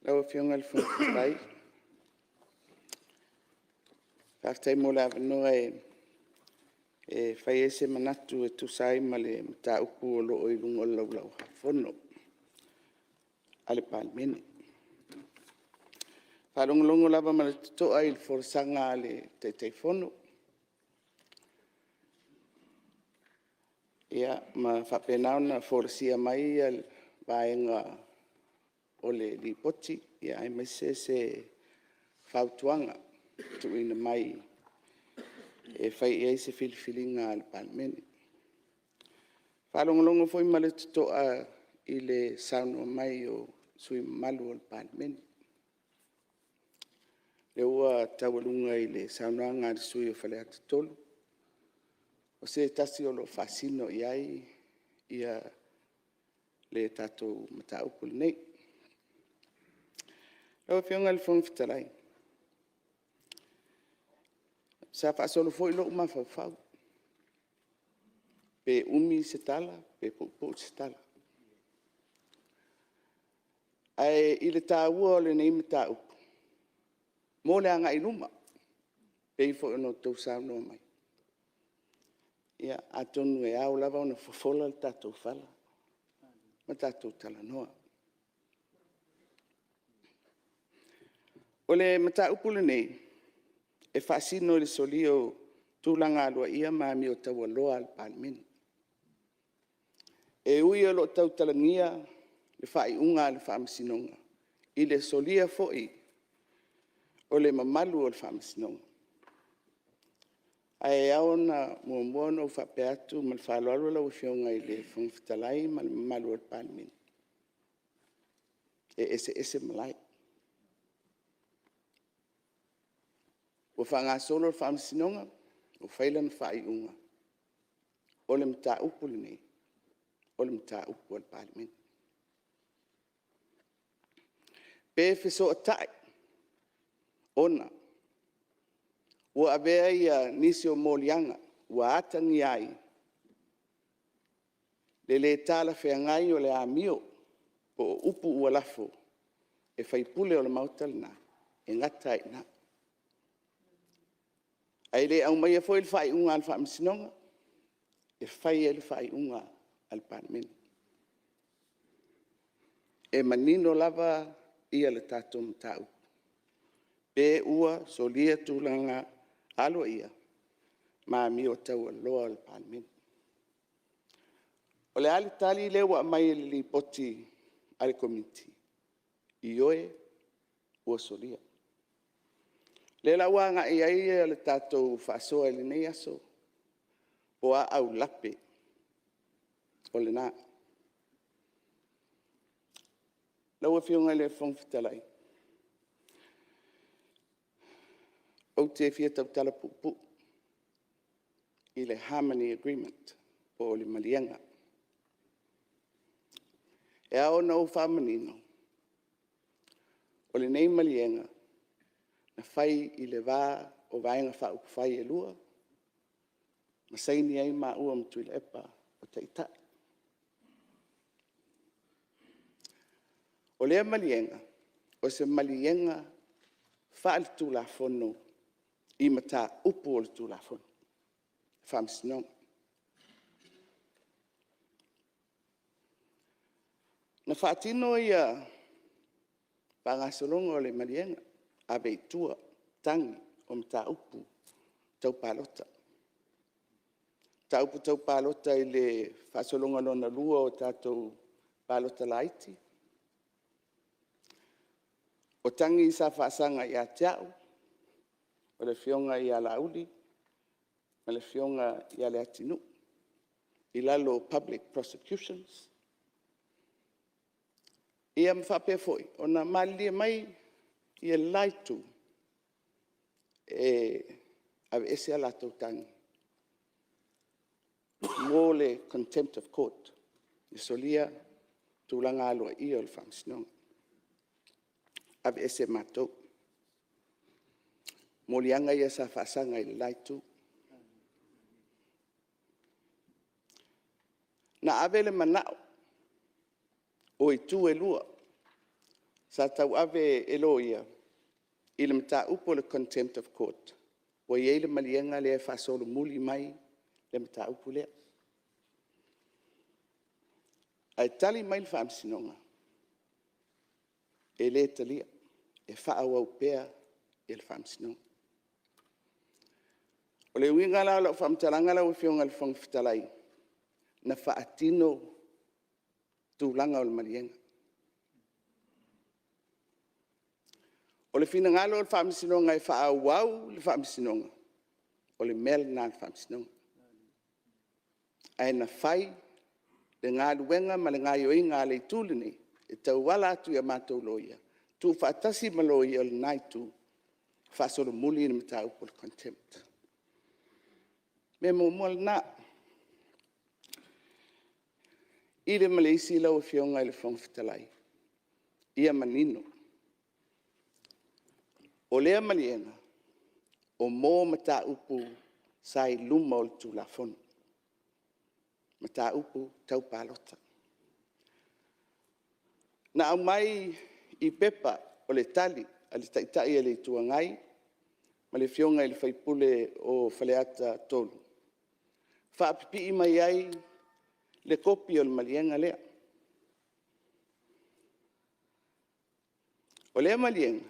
Lau fionga le fungai. Whakatei mo la whanua e whai ese manatu e tusai ma le mta upu o loo i lungo lau hafono. Ale palmene. Whalongolongo lava ma le tutoa i le forsanga le te fono. Ia, ma whapenao na forsia mai al vaenga o le lipoti. Ia, ai mese se whautuanga tuina mai e whai ei se whiliwhilinga al palmene. Whalongolongo foi ma le tutoa i le saunua mai o sui malu al palmene. Le ua tawalunga i le saunua ngā sui o whale atu tolu. O se tasi o lo fasino iai ia le tatou mata upul nei. Lau fionga le fonga fitalai. Sa whaasolo fo ilo uma whawhau. Pe umi se tala, pe pupu se tala. Ai i le tāua o le nei mata upu. Mō le anga i luma. Pe i fo ino tau saunoa mai. Ia atonu e au lava ona fofola le tatou fala. Ma tatou tala noa. O le mata upule nei, e whaasino le solio tūlanga alua ia maami o tau aloa al palmene. E ui o lo tau talangia le whai unga le whaamasinonga. I le solia foi o le mamalu o le whaamasinonga. Ai aona mua no whape atu ma le whaaloalo lau whionga i le whangwhitalai ma le mamalu o le palmene. E ese malai. O whanga solo le whaamasinonga, o whaila na whai unga. O le mta upu le nei, o le mta upu o le palmene. Pe fiso atai, ona, ua avea ia nisi o molianga, ua atangi ai. Le tala whengai o le amio, po upu ua lafo, e whaipule o le mautalina, e ngatai na. Ai le au mai e foi le whai unga al whaamsinonga, e whai e le whai unga al palmene. E manino lava ia le tātou mtau. Pe ua solia tūlanga alo ia, maami o tau aloa al palmene. O le ali tali le ua mai le li poti ale komiti. Ioe ua solia. Le la wanga i ai le tātou whaasoa e le nei aso. Po a au lape. O le nā. Lau e whiunga le whongwhitalai. O te whia tau tala pupu. I le Harmony Agreement. Po le malianga. E ao nau whamanino. O le nei malianga. Na whai i le wā o vaenga whau whai e lua. Ma saini ai ma ua mtui le epa o teitai. O lea malienga, o se malienga whaal tū la whono i mata upu o le tū la whono. Whamsinonga. Na whaatino ia whangasolonga o le malienga. Ave tua tangi o mta upu tau palota. Tau palota i le whasolonga lona lua o tātou palota laiti. O tangi i sa whaasanga i a teau, o le whionga i a lauli, o le whionga i a le atinu. I lalo public prosecutions. Ia mwhape foi, o na malia mai ia laitu ave ese ala tau tangi. Mō le contempt of court. I solia tūlanga aloa i o le whamsinonga. Ave ese mātou. Mō lianga ia sa whaasanga i le laitu. Na ave le manao o i tū e lua. sa tau ave eloia i le mataupu o le contempt of court. Ua iai le malienga le whasolo muli mai le mataupu lea. Ai tali mai le whaamsinonga. E le talia. E whaau pea e le whaamsinonga. O le winga la o whaamtalanga la o fionga le whangfitalai. Na whaatino tūlanga o le malienga. O le fina ngalo le whaamsinonga e whaau au le whaamsinonga. O le mel na le whaamsinonga. Ai na whai le ngā luenga ma le ngā ioi ngā le tūlini e tau wala atu ia mātou loia. Tu whaatasi ma loia o le naitu whaasolo muli ni matau po le contempt. Me mo mua na i le Malaysia lau fionga i le whangfitalai. Ia manino. O lea malienga o mō mata upu sai luma o le tūlafonu. Mata upu tau palota. Na au mai i pepa o le tali a le taitai a le tuangai ma le fionga i le whaipule o whaleata tolu. Whaapipi i mai ai le kopi o le malienga lea. O lea malienga.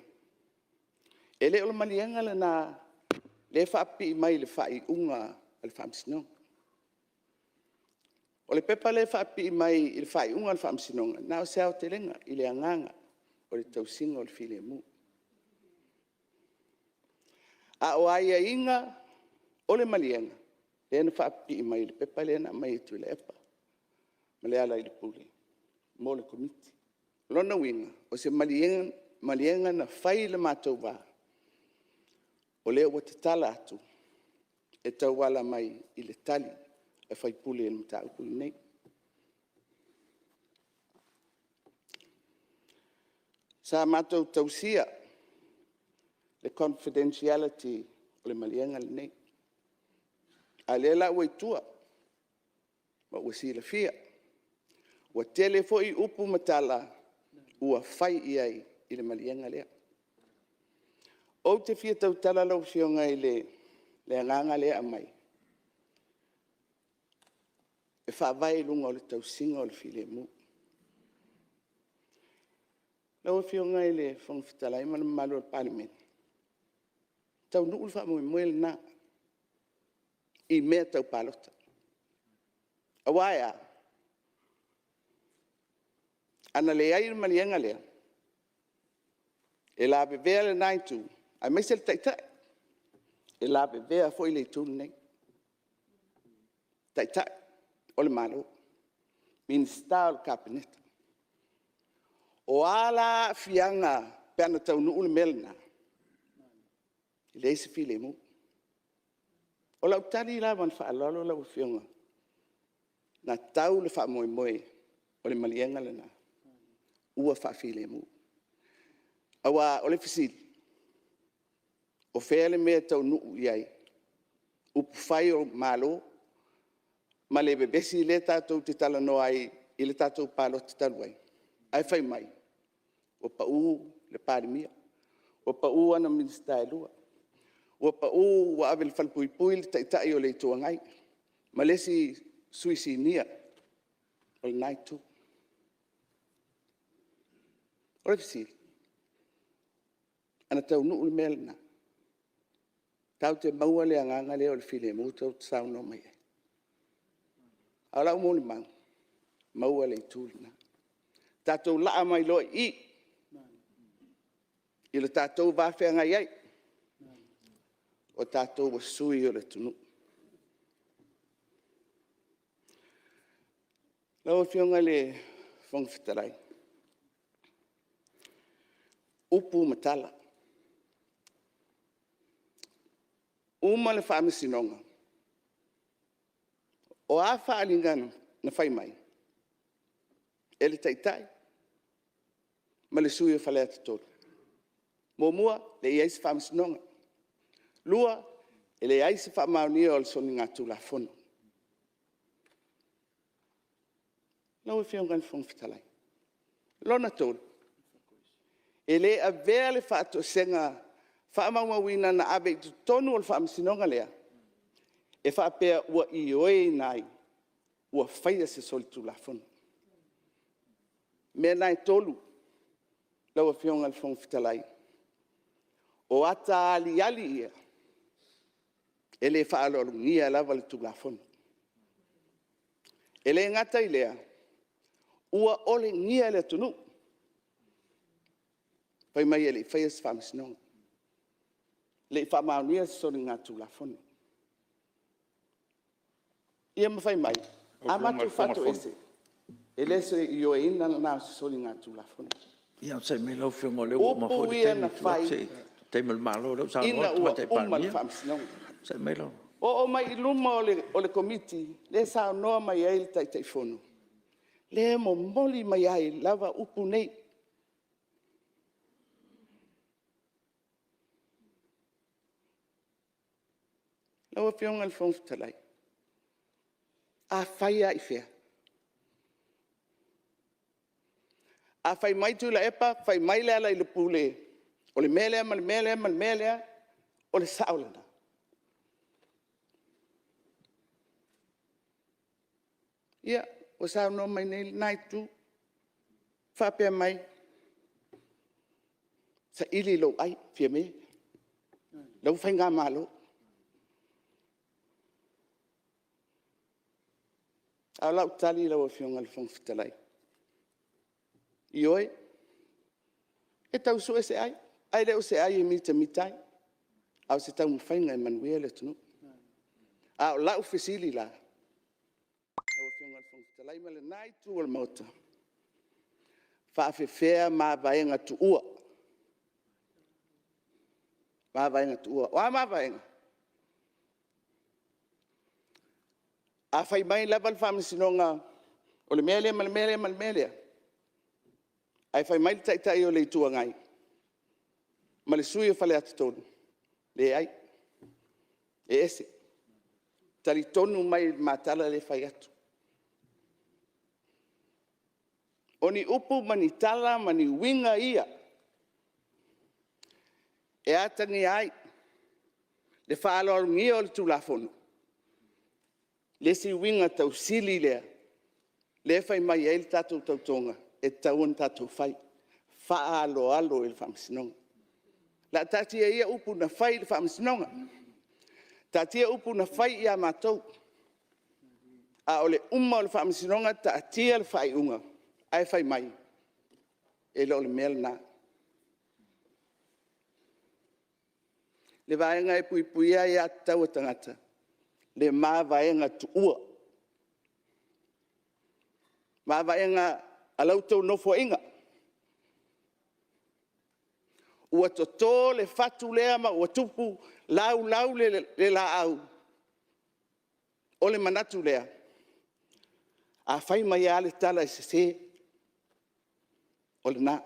E le o le malienga le na le whaapipi i mai le whai unga al whaamsinonga. O le pepa le whaapipi i mai i le whai unga al whaamsinonga. Na o seao te lenga i le anganga o le tausinga o le while mu. A o aia inga o le malienga. Le na whaapipi i mai le pepa le na mai tu le epa. Ma le ala i le pule. Mo le komiti. Lona winga o se malienga na whai le mātou wā. O le o te tala atu. E tau wala mai i le tali. E whai pule e mta upu i nei. Sa mātou tausia. Le confidentiality o le malienga le nei. A le la ua itua. Ma ua si la fia. Ua tele fo i upu matala. Ua whai i ai i le malienga lea. O te fia tau tala lau fionga i le anganga lea mai. E whaavai lunga o le tausinga o le while mu. Lau fionga i le whangfitalai ma le malu o le parliament. Tau nuu le whaamoe moe na. I mea tau palota. Awaia. Ana le ai malienga lea. E la bevea le naitu. Ai mai se le taitai. E la bevea fo i le tūnu nei. Taitai. O le malo. Minista o le kabineta. O ala fianga peana tau nuu le melna. I le isi file mu. O lau tali la man whaalolo lau fionga. Na tau le whaamoe moe o le malienga le na. Ua whaafile mu. Awa o le fisil. O whea le mea tau nuu iai. Upu whai o malo. Ma le bebesi le tātou te tala no ai. I le tātou palo te talu ai. Ai whai mai. O pa u le pārimia. O pa u ana minista e lua. Ua pa u wa ave le falpuipui le taitai o le tuangai. Ma lesi suisinia o le naitu. O le fisi. Ana tau nuu le melna. Tau te maua le anganga le o le file mu tau te sauno mai. Ala umo le mang. Maua le tūlina. Tātou laa mai loa i. I le tātou wāwhea ngai ai. O tātou wa sui o le tunu. Lau fionga le whangwhitarai. Upu matala. Uma le whaamisinonga. O a whaalingana na whai mai. E le taitai. Ma le sui o whalea te tolu. Mōmua le iaisi whaamisinonga. Lua, ele ai se whaamaunia o le soni ngā tūlafono. Lau e whiongan whangwhitalai. Lona tōru. ele a vea le whaatosenga whaamauawina na abe tu tonu o le whaamisinonga lea. E whaapea ua I oe nai, ua whaia se soli tūlafona. Mea nai tolu, laua whionga le whongfitalai. O ata ali ia, ele whaalolungia lava le tūlafona. Ele ngata I lea, ua ole ngia le tunu. Pai mai ele whaia se whaamisinonga. Le whaamaunia se soli ngā tūlafona. Ia mawhai mai, amatu whatu ese. Ele se I oe ina na se soli ngā tūlafona. Ia se me lau whiongo leo ma fo te temi te me malo leo sa ina ua uma le whaamisinonga. Se me lau. O mai I luma o le komiti, le sa noa mai ai le taitai whono. Le mo moli mai ai lava upu nei. Laua whionga le whongfitalai. A whaia I whea. A whai mai tu la epa, whai mai lea la I le pule. O le melea, ma le melea, ma le melea, o le saolana. Ia, o sao no mai nei nai tu. Whapea mai. Sa ili lo ai, fia me. Lau whai ngā malo. A lau tali lau a whionga le whongfitalai. I oe, e tau su e se ai. Ai leo se ai e mita mitai. Au se tau mwhainga e manuia le tunu. A o lau fesili la. Lau a whionga le whongfitalai ma le nai tu o le mauta. Whaafewhea maa vaenga tu ua. Maa vaenga tu ua. Oa maa vaenga. A whai mai lava le whaamisinonga o le melea, ma le melea, ma le melea. Ai whai mai le taitai o le itua ngai. Ma le sui o whale atu tonu. Le ai. E ese. Tari tonu mai matala le whai atu. O ni upu mani tala mani winga ia. E atangi ai. Le whaalo ngia o le tūlafono. Le si winga tau sili lea. Le whai mai e le tatou tautonga. E tauan tatou whai. Whaalo alo e le whaamisinonga. La tatia ia upu na whai le whaamisinonga. Tatia upu na whai ia mātou. A ole umma o le whaamisinonga tatia le whai unga. Ai whai mai. E lo le mea na. Le vaenga e pui pui ai a tau tangata. Le maa vaenga tu ua. Maa vaenga alautou nofo inga. Ua toto le fatu lea ma ua tupu lau le la au. O le manatu lea. A whai mai ale tala e se. O le na.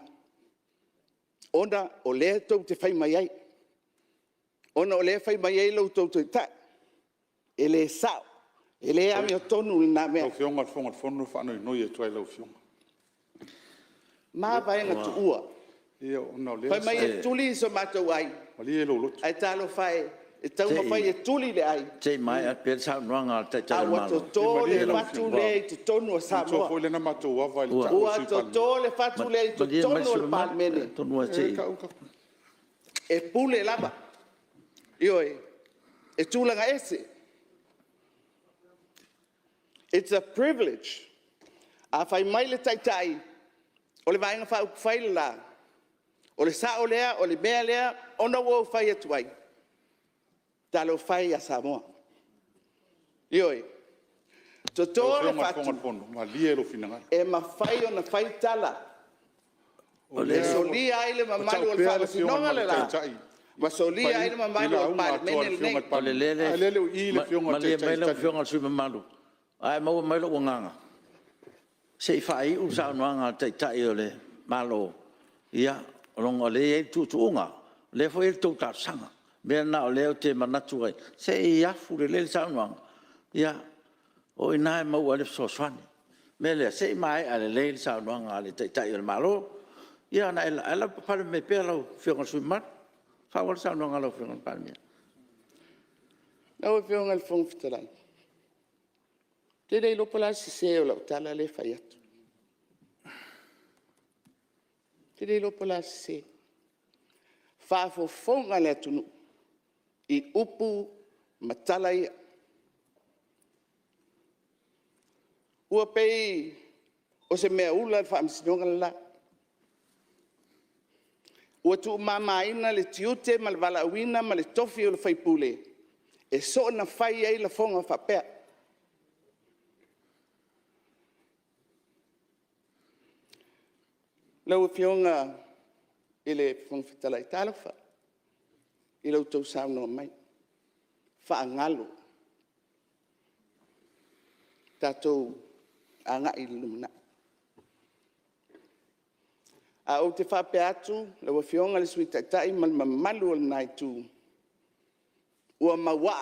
Ona o lea tau te whai mai ai. Ona o lea whai mai ai lau tau te tai. E le sao. E le ami o tonu le na mea. Lau whionga whonga whonu whanau noi e tuai lau whionga. Maa vaenga tu ua. Ia ona lea. Whai mai e tuli so mātou ai. Mali e lo lotu. Ai talo whai. E tau ma whai e tuli le ai. Te mai a pēr sao noanga te tala malo. Awa to tō le watu le te tonu o Samoa. Tō fo le na matou wawa le tau. Ua to tō le watu le te tonu o le palmene. Tonu a te. E pule lava. Ioi. E tūlanga ese. It's a privilege. A whai mai le taitai. O le vaenga whau whai le la. O le sao lea, o le mea lea, ona wau whai atu ai. Talo whai a Samoa. Ioi. To tō le whatu. Ma lie lo finanga. E ma whai o na whai tala. E solia ai le mamalu o le whaamasinonga le la. Ma solia ai le mamalu o palmene le nei. O le lele. A lele o i le whionga Ma lia te mai lau tai. whionga sui mamalu. Ai mau mai lau nganga. Se whai u sao noanga te tai o le malo. Ia, longa le e tuunga. Le fo e tau ta sanga. Mea na o leo te manatu ai. Se i afu le sao noanga. Ia, o ina e mau ale so swani. Mea lea, se i mai ale le sao noanga ale te tai o le malo. Ia na ela pale me pe lo fionga sumat. Fa wal sa no ngalo fionga pale me. Lau fionga le fong fitalai. Te dei lo pola se o la tala le fai atu. Te dei lo pola se. Fa fo fonga le atunu. I upu matala ia. Ua pei o se mea ula le whaamisinonga la. Ua tu mamaina le tiute ma le walauina ma le tofi o le whaipule. E so na whai ei la fonga whapea. Lau fionga i le whangwhitala i tālawha. I lau tau saunoa mai. Whaangalo. Tātou anga i lumina. A o te whape atu, lau fionga le sui taitai malu al nai tu. Ua mawa.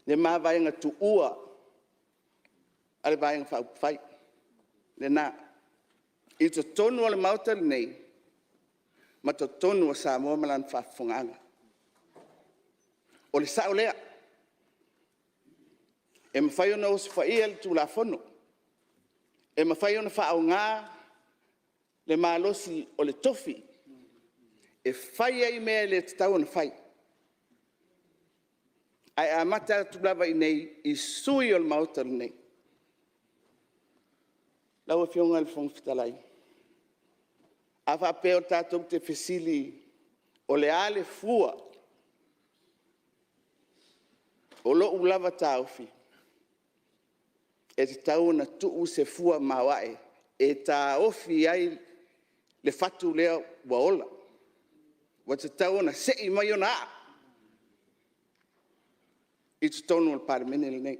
Le maa vaenga tu ua. Ale vaenga whaupai. Le nā. I to tonu ale mauta nei, ma to tonu a Samoa malan whafunganga. O le sao lea, e mawhai ona o se whaia le tū la whono, e mawhai ona whaau ngā le mālosi o le tofi, e whai ai mea le tatau ona whai. Ai a mata tulawa i nei, I sui o le mauta nei. Lau e fionga le whangwhitalai. A whapeo tātou te whesili o le ale fua. O lo ulawa tāuwhi. E te tau na tuu se fua mawae. E tā ofi ai le fatu lea waola. Wa te tau na sei mai o na a. I te tonu al paramene le nei.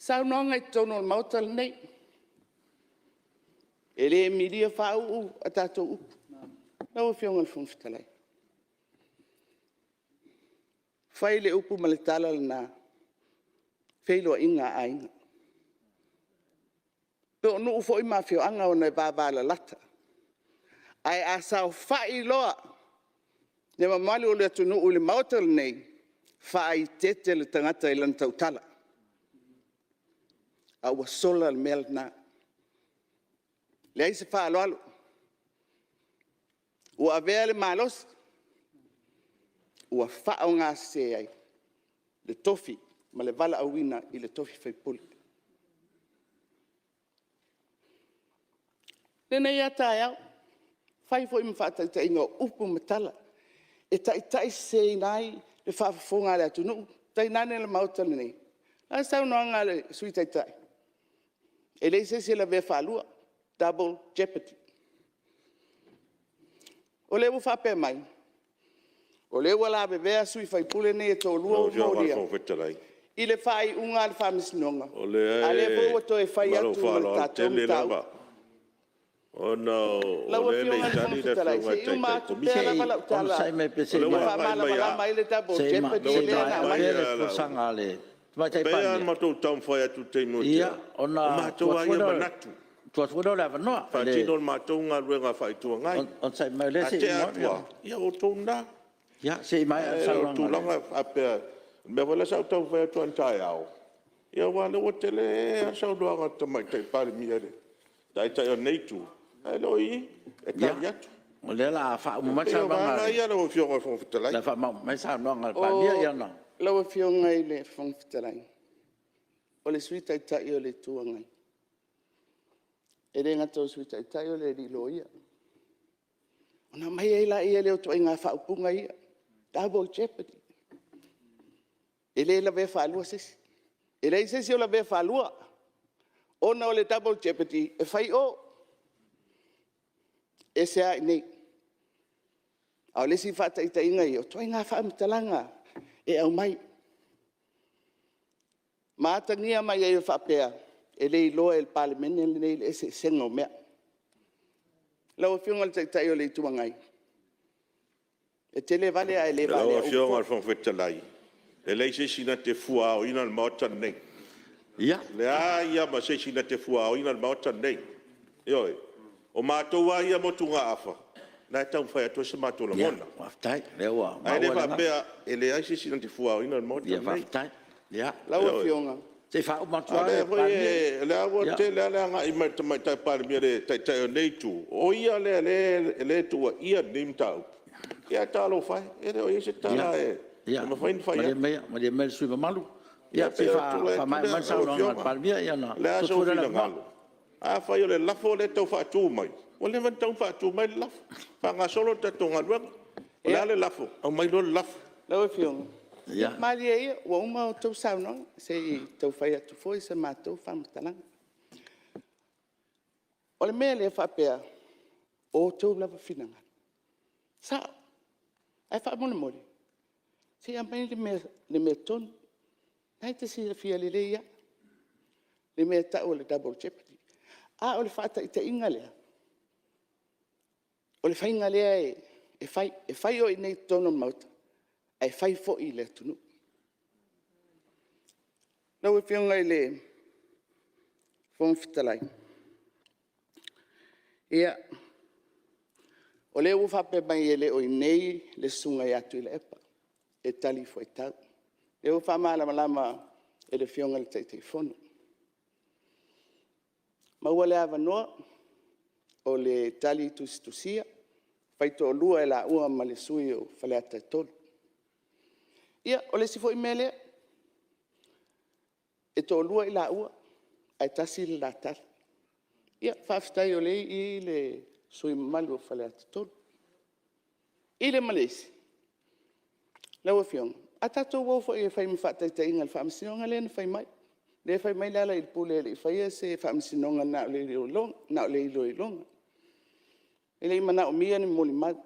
Sao nonga I tonu al mauta le nei. E le miria whau a tātou upu. Nau fionga le whangwhitalai. Whai le upu ma le tala le nā. Whailoa inga a inga. Peo nuu fo I mawhio anga o nei bābāla lata. Ai a sao whai loa. Ne mamali o le atu nuu le mauta le nei. Whai tete le tangata I lana tautala. A ua sola le mea le nā. Le aise wha alo. Ua avea le malos. Ua wha o ngā se ai. Le tofi, ma le vala awina I le tofi whaipuli. Le nei ata au. Whai fo ima whaatai inga upu matala. E tai se nai le whaafonga le atu nuu. Tai nane le mauta le nei. A sau noanga le sui tai. E le se la vea whalua. Double jeopardy. O le whape mai. O le wala bevea sui whaipule nei e tō lua o mōria. I le whai unga le whamisinonga. A le vua to e whai atu ma le tātou tau. Oh no. Lau a whionga le whangwhitalai. Se iu mātu pēra wala utala. O le whamala malama I le double jeopardy. Se mai Pea matou tau whai atu te mutia. Ia, ona matou ai manatu. Tua tua le avanoa. Whaatino matou ngā ruenga whaitua ngai. On sai mai le se Te atua. Ia o tō nā. Ia, se mai O tūlanga apea. Mea wala sau tau whai atu antai au. Ia wale o tele a sau doanga tamai tai pare mia re. Tai tai o neitu. Ai loi, e tai atu. O le la wha umai sa Ia ia lo whionga whangwhitalai. La wha mai sa noanga pa mia ia na. Lau a whionga I le whangwhitalai. O le sui tai o le tuangai. E re ngata o sui tai o le rilo ia. Ona mai e la ia leo toi ngā whaupunga ia. Double jeopardy. E le la vea whalua sesi. E rei sesi o la vea whalua. Ona o le double jeopardy. E whai o. E se ai nei. Au lesi whataita inga i o toi ngā whaamitalanga. E au mai. Mātangia mai e whapea. E le iloa e palemene le nei le se sengo mea. Lau whionga le tai o le tuangai. E te le vale a e le vale. Lau whionga le whangwhitalai. E leise sina te fua o ina le maota nei. Ia. Le a ia ma se sina te fua o ina ma ta nei. Yo. O ma to wa ia mo tunga afa. Na tau fa to se ma to la Ia. mona. Waftai. Lewa. Ai le fa pe ele ai se sina te fua o ina ma ta Ia nei. waftai. Ia. Lau fionga. Se fa o matua. Ale foi le a te le nga i mai ta pa mi le ta nei tu. O ia le tu ia nim tau. Ia ta lo fa. Ele o se ta la e. Ia. Ma fa in fa ia. Ma le me sui malu. Ia se fa mai man sa no palmia ia na. Le a so fina ngalo. A fa yo le lafo le tau fa tu mai. O le man tau fa tu mai lafo. Fa nga solo te tonga luang. O le lafo. O mai lo lafo. Lau fionga. Ia. Mali e wa uma o tau sau no se tau fai atu foi se matou whamatalang. O le mea le whapea o tau lava whinanga. Sa, ai wha mone mori. Se a mai le mea tonu. Nai te sira fia le leia. Le mea tau o le double jeopardy. A o le whata i te inga lea. O le whainga lea e whai o i nei tono mauta. Ai fai fo i le tunu. Nau e whionga i le whongwhitalai. Ia, o le uwhape mai e le o i nei le sunga i atu i le epa. E tali fo i tau. Le uwha lama e le whionga le teitei whono. Maua le awa noa o le tali tusia. Whaito o lua e la ua ma le sui o whaleata e tolu. Ia, o le sifo i mele, e tō lua i la ua, ai tasi le la tali. Ia, whawhitai o le i le sui malu o whale ati tolu. I le malesi, lau a whionga. A tatou wau fo i e whai mi whataita inga le whaamisinonga le na whai mai. Le whai mai lala i pule le i whai e se whaamisinonga na o le i longa, na o le i lo i longa. E le ima na o mia ni moli mag.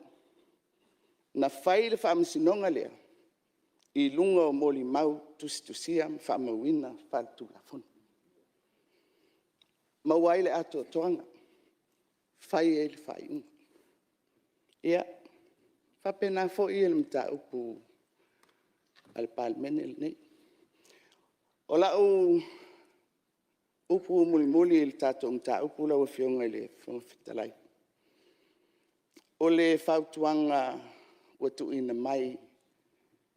Na whai le whaamisinonga lea. I lunga o moli mau tusia whamauina whantu la fun. Mawai le ato toanga. Whai e le whai unga. Ia, whapena fo i e le mta upu al palmene le nei. O la upu muli le tato mta upu la wafionga i le whangwhitalai. O le whautuanga watu ina mai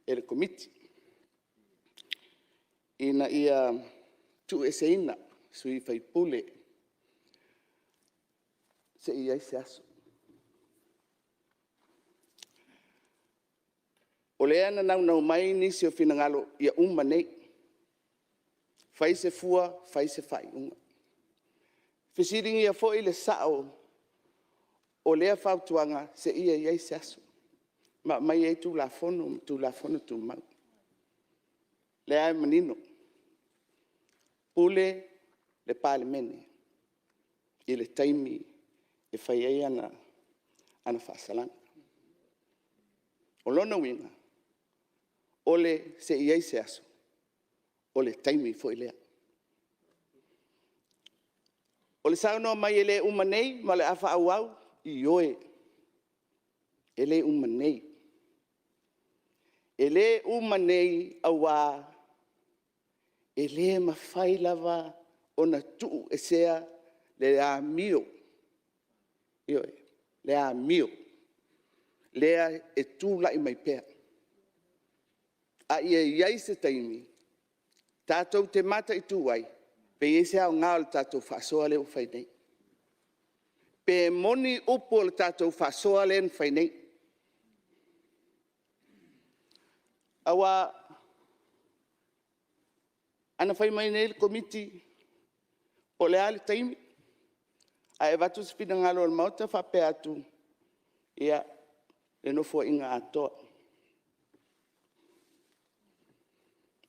e le komiti. Ina ia tu e se ina sui whai pule se ia i se aso. O le ana nau mai nisi o finangalo ia uma nei. Whai se fua, whai se whai unga. Whisiringi ia fo i le sao o lea whautuanga se ia i se aso. Mai e tu la fono tu mau. Le ai manino. Pule le palemene. I le taimi e whai ei ana whasalanga. O lona winga. Ole se iei se aso. Ole taimi fo i lea. Ole sauno mai ele umanei ma le afa au i oe. Ele umanei. Ele umanei awa. Ele mawhai lava o na tuu e sea le a mio. Ioe, le a mio. Lea e tū lai mai pēr. A ia iai se taimi. Tātou te mata i tūwai. Pe ese au ngā o le tātou whasoa leo whai nei. Pe moni upo le tātou whasoa leo whai nei. Awa, ana whai mai nei le komiti o le ale taimi. A e watu spina ngalo le mauta whape atu. Ia, le nofo inga atoa.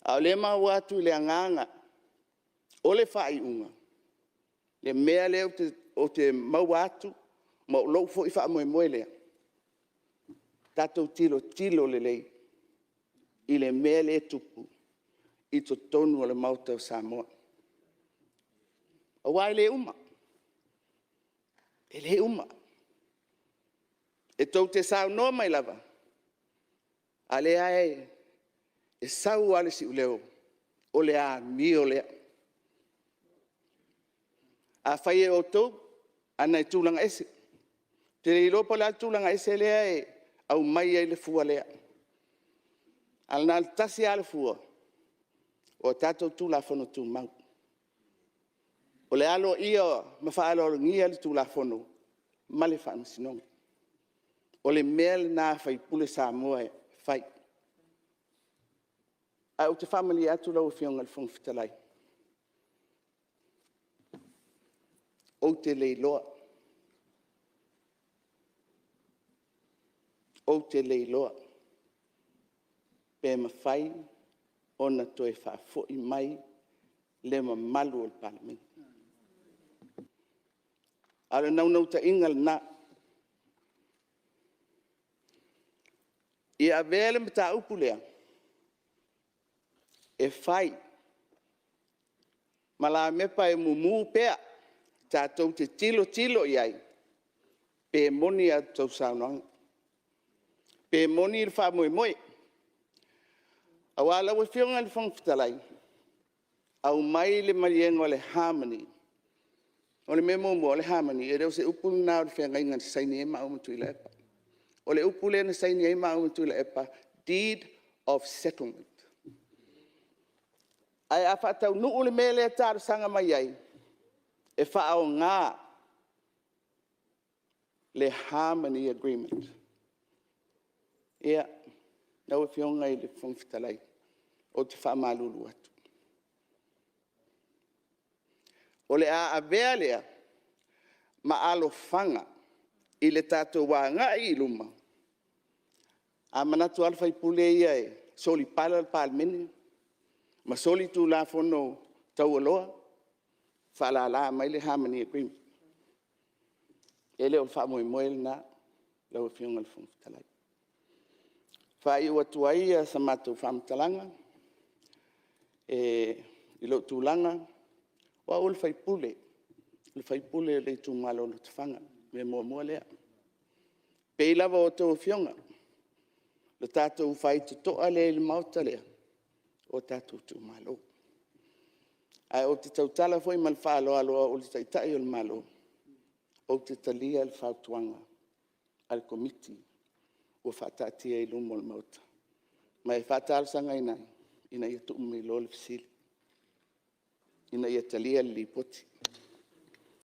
A le mau atu le anganga. O le whai unga. Le mea leo o te mau atu. Ma o lau fo i wha moe lea. Tatou tilo le lei. I le mea le tupu. I to tonu o le mauta o Samoa. A wai le uma. E le uma. E tau te sao noa mai lava. A le ae. E sau ale si uleo. O le a mi o lea. a whai e o tau, ana e tūlanga ese. Te rei lopo la tūlanga ese lea e au mai e le fua lea. Al nā tasi ale fua, o tātou tūla whono tū mau. O le alo ia ma whaalo ngia le tūla whono, ma le whaamisinonga. O le mea le nā whai pule sa moa e whai. Ai o te whamali atu lau whionga le whongwhitalai. O te leiloa. O te leiloa. Pe ma whai, ona toe whafoi mai, le ma malu o le palamenti. Ala nau ta ingal na. Ia vele mta upulea. E whai. Mala mepa e mumu pea. Tātou te tilo iai. Pe moni a tau saunanga. Pe moni il wha moe. Awala wa whionga le whangwhitalai. Au mai le marienga le harmony. O le memo mo le harmony. E reo se upulu nā o le whianga inga saini e mao matu ila epa. O le upule na saini e mao matu ila epa. Deed of settlement. Ai a whatau nuu le mele e tāru sanga mai ai. E whaao ngā le harmony agreement. Ia, nau e whionga i le whangwhitalai. O te whaamalulu atu. O le a avea lea, ma alo whanga i le tātou wā ngā i luma. A manatu alfa i pule ia e, soli pala le palmeni, ma soli tu la fono tau aloa, whala la mai le harmony agreement. Ele o wha moe moe na, lau e whionga le whangwhitalai. Wha i watu aia sa mātou whamtalanga, i lo tūlanga, wa o le whaipule le tū malo no te whanga, me mua lea. Pei lava o tō whionga, le tātou whai te toa le mauta lea, o tātou tū malo. Ai o te tautala foi mal whaalo aloa o le taitai o le malo, o te talia le whautuanga, al komiti, o whatatia i lumo le mauta. Mai whatalsanga ina i tu me lo le fisili. Ina ia talia le lipoti.